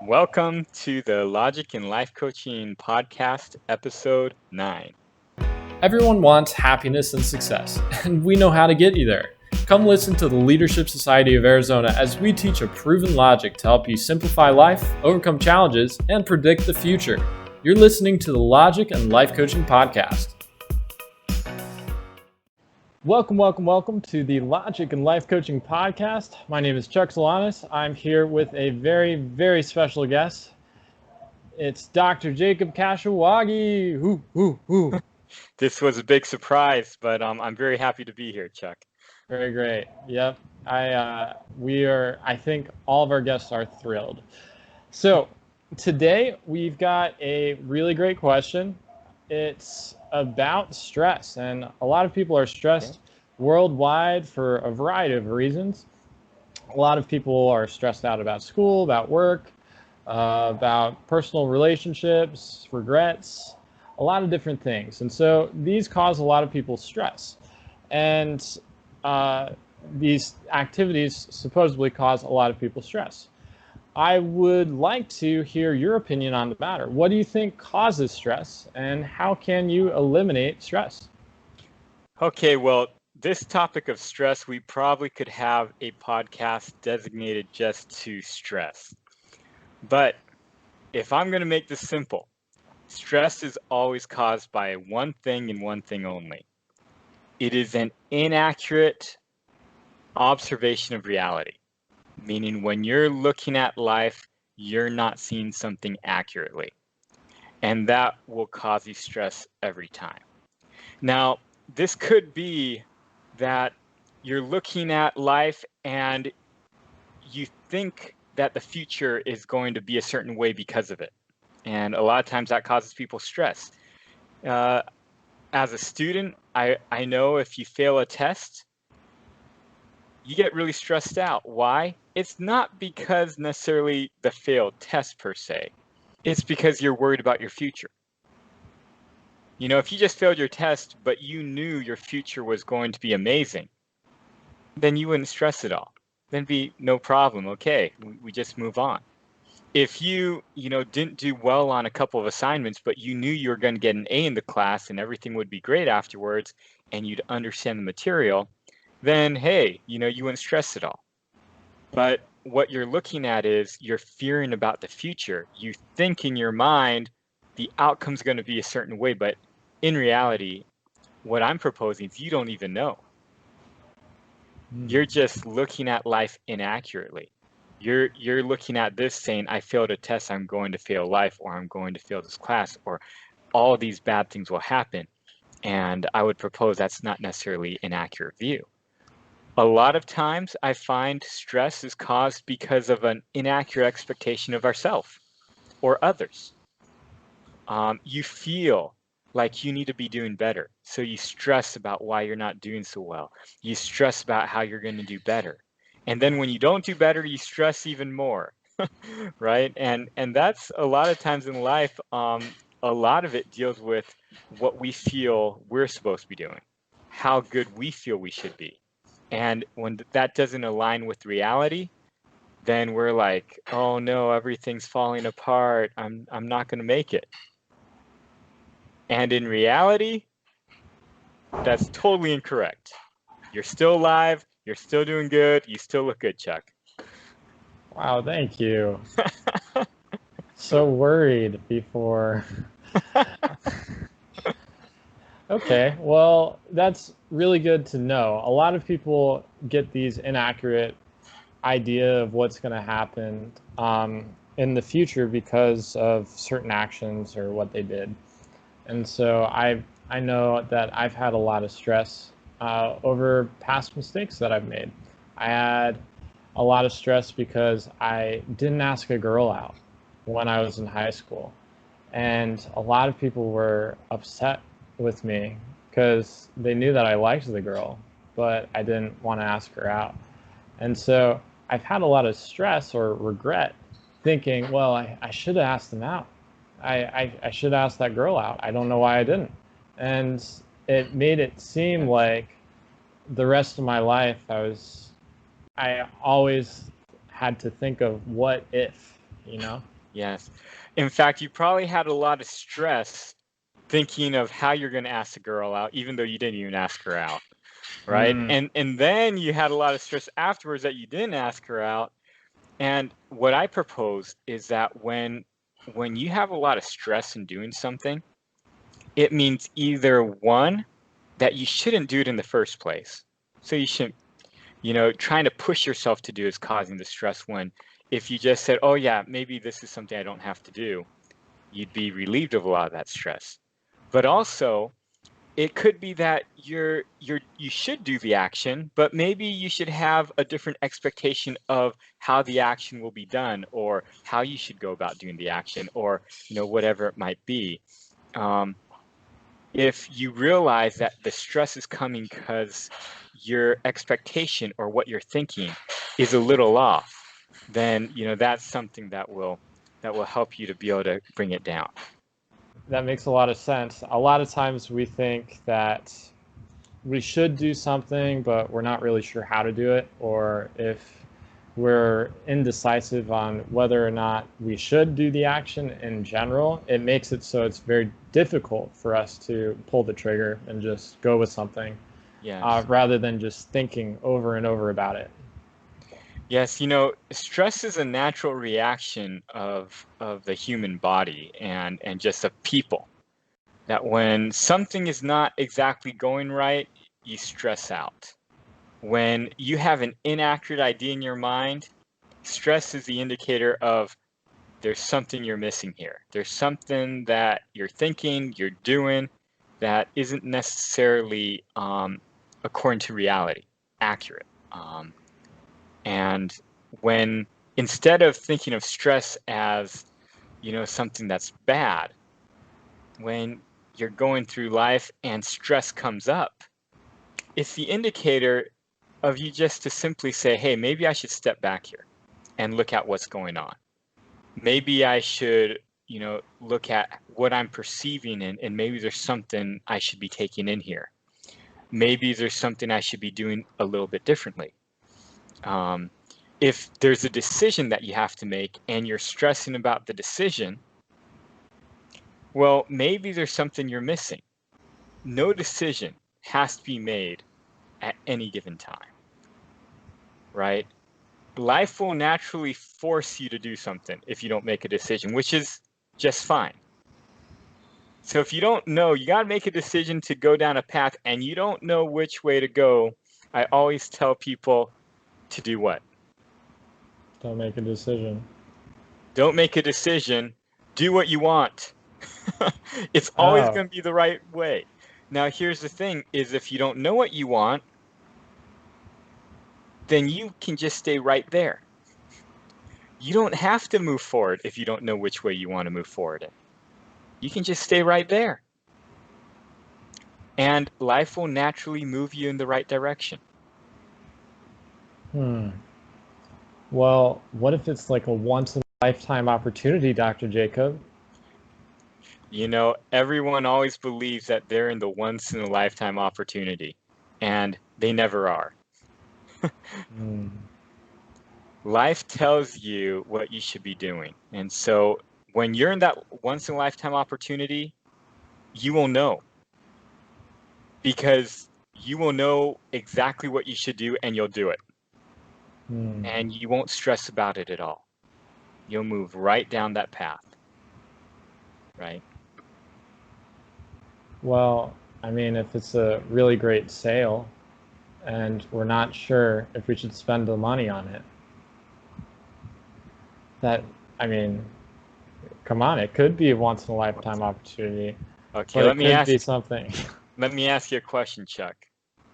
Welcome to the Logic and Life Coaching Podcast, Episode 9. Everyone wants happiness and success, and we know how to get you there. Come listen to the Leadership Society of Arizona as we teach a proven logic to help you simplify life, overcome challenges, and predict the future. You're listening to the Logic and Life Coaching Podcast. Welcome to the Logic and Life Coaching Podcast. My name is Chuck Solanas. I'm here with a very special guest. It's Dr. Jacob Kashiwagi. Woo. This was a big surprise, but I'm very happy to be here, Chuck. Very great. Yep. I think all of our guests are thrilled. So today we've got a really great question. It's about stress, and a lot of people are stressed worldwide for a variety of reasons. A lot of people are stressed out about school, about work, about personal relationships, regrets, a lot of different things. And so these cause a lot of people stress. And these activities supposedly cause a lot of people stress. I would like to hear your opinion on the matter. What do you think causes stress, and how can you eliminate stress? Okay, well, this topic of stress, we probably could have a podcast designated just to stress. But if I'm going to make this simple, stress is always caused by one thing and one thing only. It is an inaccurate observation of reality. Meaning when you're looking at life, you're not seeing something accurately. And that will cause you stress every time. Now, this could be that you're looking at life and you think that the future is going to be a certain way because of it. And a lot of times that causes people stress. As a student, I know if you fail a test, you get really stressed out. Why? It's not because necessarily the failed test per se. It's because you're worried about your future. You know, if you just failed your test, but you knew your future was going to be amazing, then you wouldn't stress at all. Then be no problem. Okay, we just move on. If you didn't do well on a couple of assignments, but you knew you were going to get an A in the class and everything would be great afterwards, and you'd understand the material, then hey, you wouldn't stress at all. But what you're looking at is you're fearing about the future. You think in your mind the outcome's going to be a certain way, but in reality, what I'm proposing is you don't even know. You're just looking at life inaccurately. You're looking at this saying, I failed a test, I'm going to fail life, or I'm going to fail this class, or all these bad things will happen. And I would propose that's not necessarily an accurate view. A lot of times I find stress is caused because of an inaccurate expectation of ourselves or others. You feel like you need to be doing better. So you stress about why you're not doing so well. You stress about how you're going to do better. And then when you don't do better, you stress even more, right? And that's a lot of times in life, a lot of it deals with what we feel we're supposed to be doing, how good we feel we should be. And when that doesn't align with reality, then we're like, oh no, everything's falling apart. I'm not going to make it. And in reality, that's totally incorrect. You're still alive. You're still doing good. You still look good, Chuck. Wow, thank you. So worried before. Okay, well, that's really good to know. A lot of people get these inaccurate idea of what's going to happen in the future because of certain actions or what they did. And so I know that I've had a lot of stress over past mistakes that I've made. I had a lot of stress because I didn't ask a girl out when I was in high school. And a lot of people were upset with me because they knew that I liked the girl, but I didn't want to ask her out. And so I've had a lot of stress or regret thinking, well, I should have asked them out. I should have asked that girl out. I don't know why I didn't. And it made it seem like the rest of my life I always had to think of what if, Yes. In fact, you probably had a lot of stress thinking of how you're going to ask the girl out, even though you didn't even ask her out, right? Mm. And then you had a lot of stress afterwards that you didn't ask her out. And what I propose is that when you have a lot of stress in doing something, it means either one, that you shouldn't do it in the first place. So you shouldn't, trying to push yourself to do is causing the stress, when if you just said, oh yeah, maybe this is something I don't have to do, you'd be relieved of a lot of that stress. But also, it could be that you should do the action, but maybe you should have a different expectation of how the action will be done, or how you should go about doing the action, or whatever it might be. If you realize that the stress is coming because your expectation or what you're thinking is a little off, then that's something that will help you to be able to bring it down. That makes a lot of sense. A lot of times we think that we should do something, but we're not really sure how to do it, or if we're indecisive on whether or not we should do the action in general, it makes it so it's very difficult for us to pull the trigger and just go with something, Yes. rather than just thinking over and over about it. Yes, stress is a natural reaction of the human body and just of people. That when something is not exactly going right, you stress out. When you have an inaccurate idea in your mind, stress is the indicator of there's something you're missing here. There's something that you're thinking, you're doing, that isn't necessarily according to reality, accurate. And when, instead of thinking of stress as, something that's bad, when you're going through life and stress comes up, it's the indicator of you just to simply say, hey, maybe I should step back here and look at what's going on. Maybe I should, look at what I'm perceiving, and maybe there's something I should be taking in here. Maybe there's something I should be doing a little bit differently. If there's a decision that you have to make and you're stressing about the decision, well, maybe there's something you're missing. No decision has to be made at any given time, right? Life will naturally force you to do something if you don't make a decision, which is just fine. So if you don't know, you got to make a decision to go down a path and you don't know which way to go, I always tell people to do what? Don't make a decision. Don't make a decision. Do what you want. It's always Oh, going to be the right way. Now, here's the thing, is if you don't know what you want, then you can just stay right there. You don't have to move forward if you don't know which way you want to move forward in. You can just stay right there. And life will naturally move you in the right direction. well, what if it's like a once in a lifetime opportunity, Dr. Jacob? Everyone always believes that they're in the once in a lifetime opportunity, and they never are. Hmm. Life tells you what you should be doing. And so when you're in that once in a lifetime opportunity, you will know, because you will know exactly what you should do and you'll do it. Hmm. And you won't stress about it at all. You'll move right down that path, right? Well, I mean, if it's a really great sale and we're not sure if we should spend the money on it, that, I mean, come on, it could be a once in a lifetime opportunity, Okay, but it could be something. let me ask you a question, Chuck.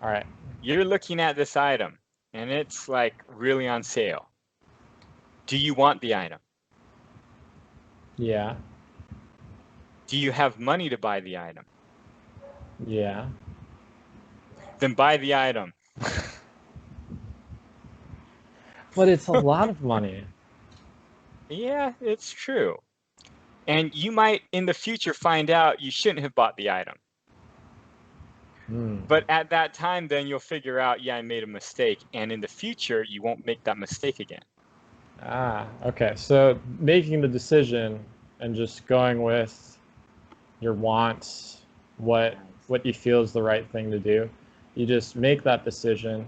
All right. You're looking at this item and it's like really on sale. Do you want the item? Yeah. Do you have money to buy the item? Yeah. Then buy the item. But it's a lot of money. Yeah, it's true. And you might in the future find out you shouldn't have bought the item. Hmm. But at that time, then you'll figure out, yeah, I made a mistake. And in the future, you won't make that mistake again. Okay. So making the decision and just going with your wants, what Nice. what you feel is the right thing to do. You just make that decision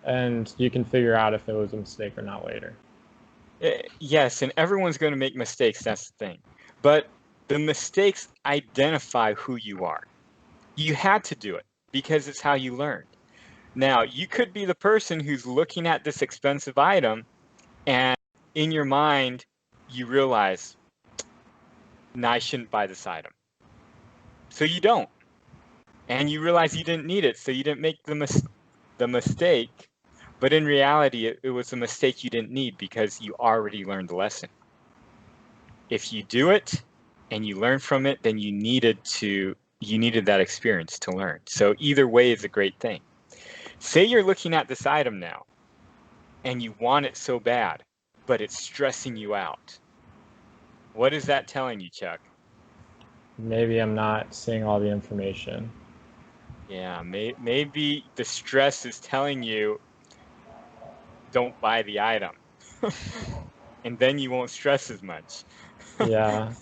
and you can figure out if it was a mistake or not later. Yes, and everyone's going to make mistakes. That's the thing. But the mistakes identify who you are. You had to do it because it's how you learned. Now, you could be the person who's looking at this expensive item and in your mind, you realize, no, I shouldn't buy this item. So you don't. And you realize you didn't need it. So you didn't make the mistake. But in reality, it was a mistake you didn't need because you already learned the lesson. If you do it and you learn from it, then you needed that experience to learn. So either way is a great thing. Say you're looking at this item now and you want it so bad, but it's stressing you out. What is that telling you, Chuck? Maybe I'm not seeing all the information. Yeah, maybe the stress is telling you don't buy the item. And then you won't stress as much. Yeah.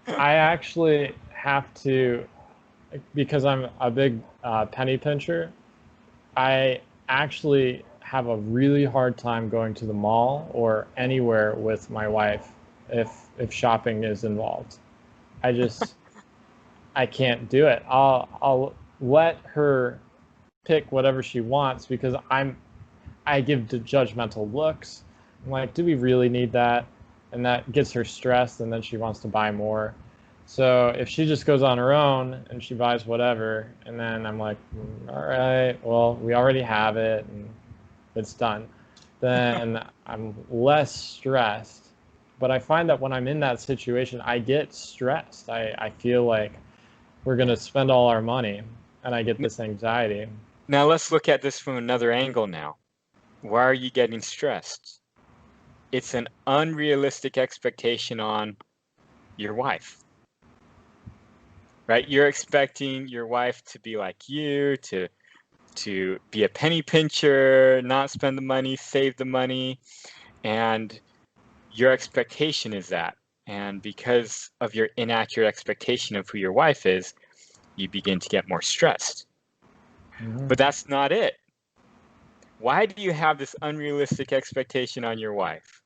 I actually have to, because I'm a big penny pincher, I actually have a really hard time going to the mall or anywhere with my wife if shopping is involved. I just I can't do it. I'll let her pick whatever she wants because I give the judgmental looks. I'm like, do we really need that? And that gets her stressed, and then she wants to buy more. So if she just goes on her own and she buys whatever, and then I'm like, all right, well, we already have it, and it's done, then I'm less stressed. But I find that when I'm in that situation, I get stressed. I feel like we're going to spend all our money, and I get this anxiety. Now let's look at this from another angle now. Why are you getting stressed? It's an unrealistic expectation on your wife, right? You're expecting your wife to be like you, to be a penny pincher, not spend the money, save the money, and your expectation is that. And because of your inaccurate expectation of who your wife is, you begin to get more stressed. Mm-hmm. But that's not it. Why do you have this unrealistic expectation on your wife?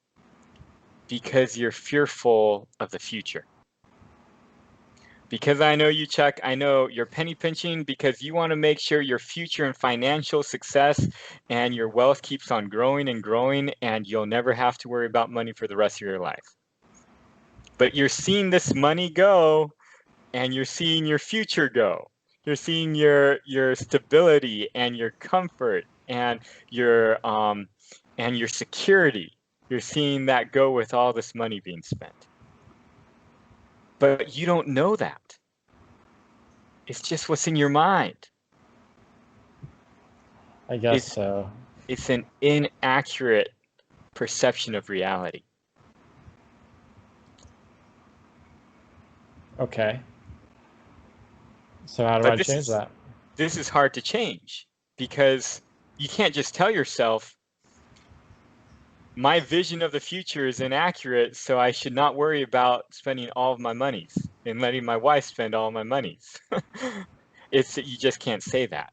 Because you're fearful of the future. Because I know you, Chuck, I know you're penny pinching because you want to make sure your future and financial success and your wealth keeps on growing and growing, and you'll never have to worry about money for the rest of your life. But you're seeing this money go, and you're seeing your future go. You're seeing your stability and your comfort and your security. You're seeing that go with all this money being spent. But you don't know that. It's just what's in your mind. I guess It's so. it's an inaccurate perception of reality. Okay. So how do But I change that? this is hard to change because you can't just tell yourself my vision of the future is inaccurate, so I should not worry about spending all of my monies and letting my wife spend all my monies. It's that you just can't say that.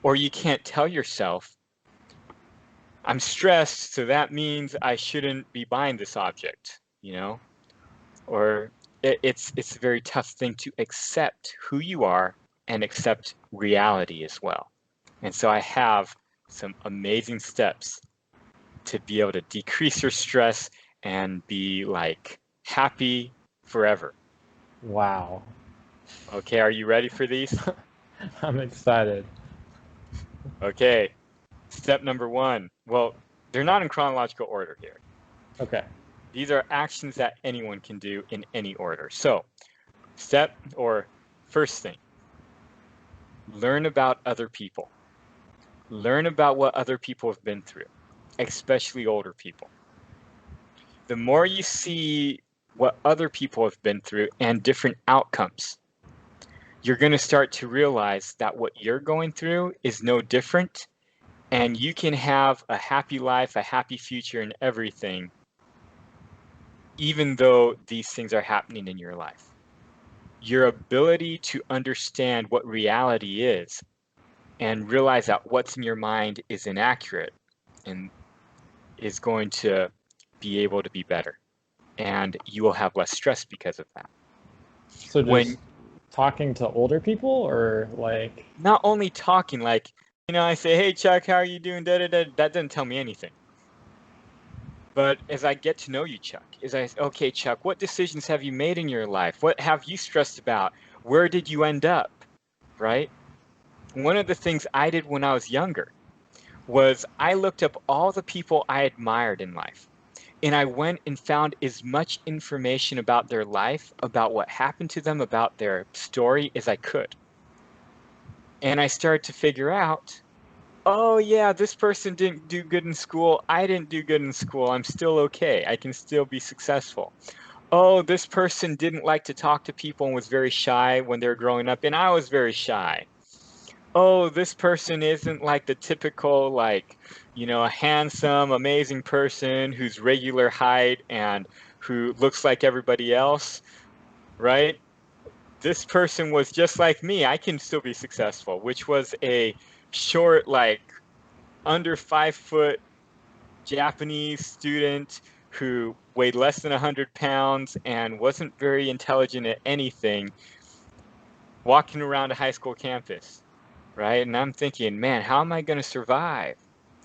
Or you can't tell yourself, I'm stressed, so that means I shouldn't be buying this object, you know? Or it's a very tough thing to accept who you are and accept reality as well. And so I have some amazing steps to be able to decrease your stress and be like happy forever. Wow. Okay, are you ready for these? I'm excited. Okay, step number one. Well, they're not in chronological order here. Okay. These are actions that anyone can do in any order. So, first thing, learn about other people. Learn about what other people have been through, especially older people. The more you see what other people have been through and different outcomes, you're going to start to realize that what you're going through is no different, and you can have a happy life, a happy future, and everything even though these things are happening in your life. Your ability to understand what reality is and realize that what's in your mind is inaccurate and is going to be able to be better. And you will have less stress because of that. So just When talking to older people, or like, not only talking, like, I say, hey, Chuck, how are you doing? Da, da, da. That doesn't tell me anything. But as I get to know you, Chuck, okay, Chuck, what decisions have you made in your life? What have you stressed about? Where did you end up? Right? One of the things I did when I was younger was I looked up all the people I admired in life. And I went and found as much information about their life, about what happened to them, about their story as I could. And I started to figure out, oh yeah, this person didn't do good in school. I didn't do good in school. I'm still okay. I can still be successful. Oh, this person didn't like to talk to people and was very shy when they were growing up, and I was very shy. Oh, this person isn't like the typical, like, a handsome, amazing person who's regular height and who looks like everybody else, right? This person was just like me. I can still be successful, which was a short, like under 5 foot Japanese student who weighed less than 100 pounds and wasn't very intelligent at anything, walking around a high school campus, right? And I'm thinking, man, how am I going to survive?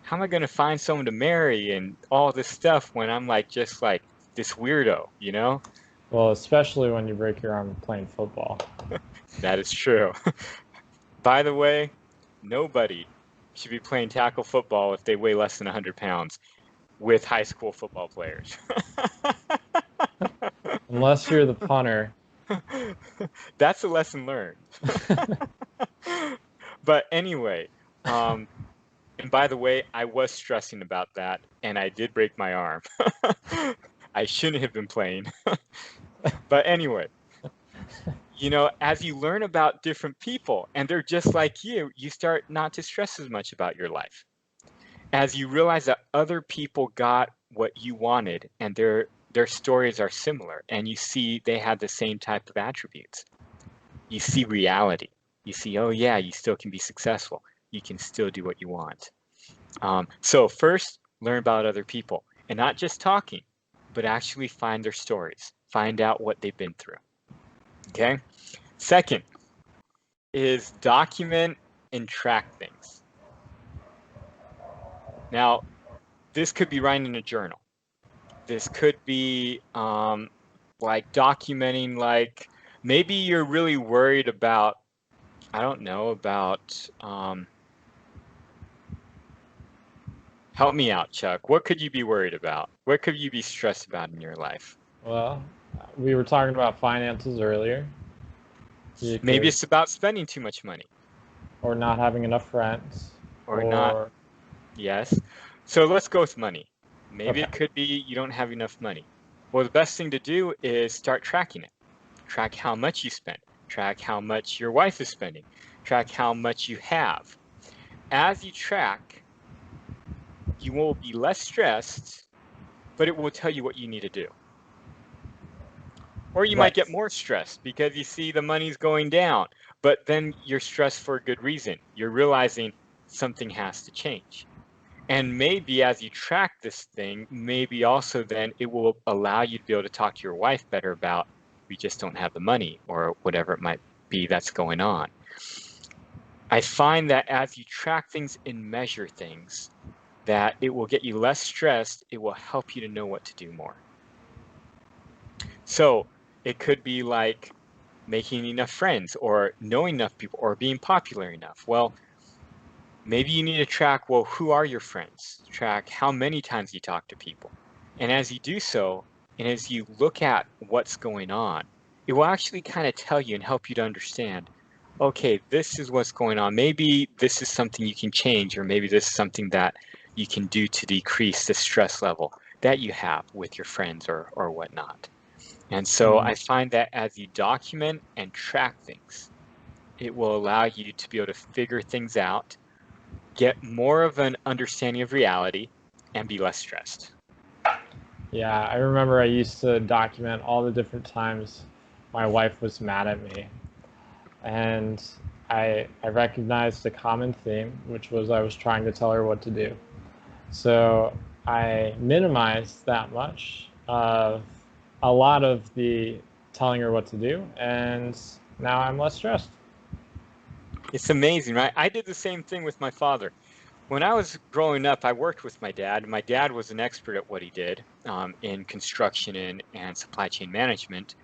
How am I going to find someone to marry and all this stuff when I'm just like this weirdo, well, especially when you break your arm playing football. That is true. By the way, nobody should be playing tackle football if they weigh less than 100 pounds with high school football players. Unless you're the punter. That's a lesson learned. But anyway, and by the way, I was stressing about that, and I did break my arm. I shouldn't have been playing. But anyway, as you learn about different people, and they're just like you start not to stress as much about your life. As you realize that other people got what you wanted, and their stories are similar, and you see they had the same type of attributes. You see reality. You see, oh yeah, you still can be successful. You can still do what you want. So first, learn about other people, and not just talking, but actually find their stories. Find out what they've been through. Okay? Second is document and track things. Now, this could be writing in a journal. This could be like documenting, like maybe you're really worried about, I don't know, about, help me out, Chuck. What could you be worried about? What could you be stressed about in your life? Well, we were talking about finances earlier. Maybe it's about spending too much money. Or not having enough friends. Or not. Yes. So let's go with money. Maybe Okay. it could be you don't have enough money. Well, the best thing to do is start tracking it. Track how much you spend. Track how much your wife is spending. Track how much you have. As you track, you will be less stressed, but it will tell you what you need to do. Or you might get more stressed because you see the money's going down, but then you're stressed for a good reason. You're realizing something has to change. And maybe as you track this thing, maybe also then it will allow you to be able to talk to your wife better about, we just don't have the money, or whatever it might be that's going on. I find that as you track things and measure things, that it will get you less stressed. It will help you to know what to do more. So it could be like making enough friends, or knowing enough people, or being popular enough. Well, maybe you need to track, well, who are your friends? Track how many times you talk to people. And as you do so, and as you look at what's going on, it will actually kind of tell you and help you to understand, okay, this is what's going on. Maybe this is something you can change, or maybe this is something that you can do to decrease the stress level that you have with your friends or whatnot. And so I find that as you document and track things, it will allow you to be able to figure things out, get more of an understanding of reality, and be less stressed. Yeah, I remember I used to document all the different times my wife was mad at me. And I recognized a common theme, which was I was trying to tell her what to do. So I minimized that much of a lot of the telling her what to do, and now I'm less stressed. It's amazing, right? I did the same thing with my father. When I was growing up, I worked with my dad. My dad was an expert at what he did in construction and supply chain management.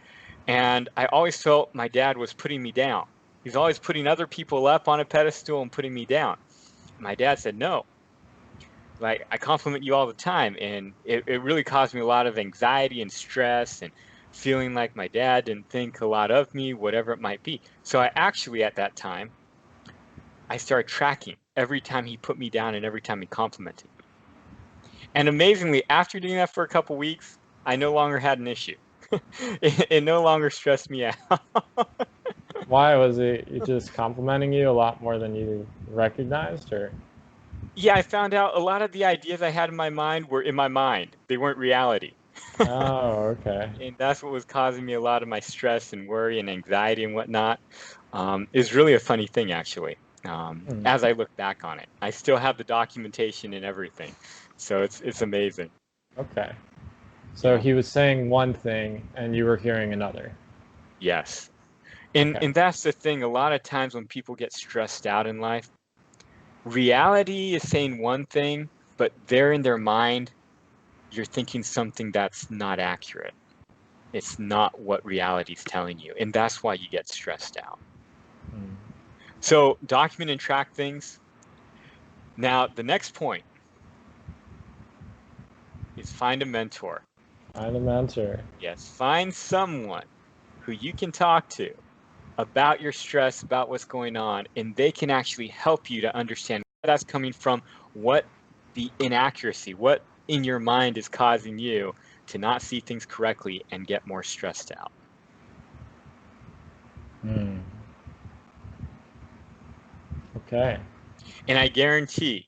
And I always felt my dad was putting me down. He's always putting other people up on a pedestal and putting me down. My dad said, no, like I compliment you all the time. And it really caused me a lot of anxiety and stress and feeling like my dad didn't think a lot of me, whatever it might be. So I actually, at that time, I started tracking every time he put me down and every time he complimented me. And amazingly, after doing that for a couple weeks, I no longer had an issue. It no longer stressed me out. Why was it just complimenting you a lot more than you recognized, or? Yeah, I found out a lot of the ideas I had in my mind were in my mind. They weren't reality. Oh, okay. And that's what was causing me a lot of my stress and worry and anxiety and whatnot. It's really a funny thing, actually. As I look back on it, I still have the documentation and everything. So it's amazing. Okay. So Yeah. he was saying one thing and you were hearing another. Yes. And Okay. that's the thing. A lot of times when people get stressed out in life, reality is saying one thing, but they're in their mind, you're thinking something that's not accurate. It's not what reality is telling you. And that's why you get stressed out. Mm. So document and track things. Now, the next point is find a mentor. Find a mentor. Yes, find someone who you can talk to about your stress, about what's going on, and they can actually help you to understand where that's coming from, what the inaccuracy, what in your mind is causing you to not see things correctly and get more stressed out. Mm. Okay. And I guarantee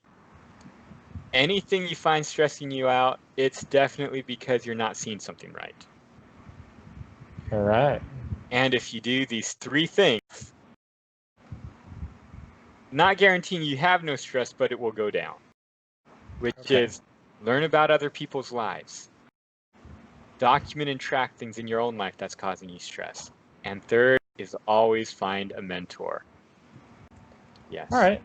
anything you find stressing you out, it's definitely because you're not seeing something right. All right. And if you do these 3 things, not guaranteeing you have no stress, but it will go down, which is learn about other people's lives, document and track things in your own life that's causing you stress. And third is always find a mentor. Yes. All right.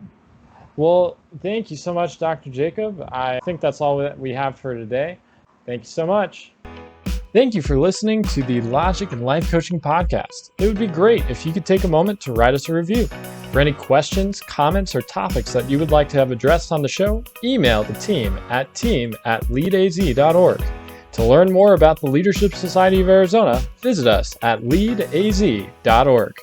Well, thank you so much, Dr. Jacob. I think that's all that we have for today. Thank you so much. Thank you for listening to the Logic and Life Coaching Podcast. It would be great if you could take a moment to write us a review. For any questions, comments, or topics that you would like to have addressed on the show, email the team at leadaz.org. To learn more about the Leadership Society of Arizona, visit us at leadaz.org.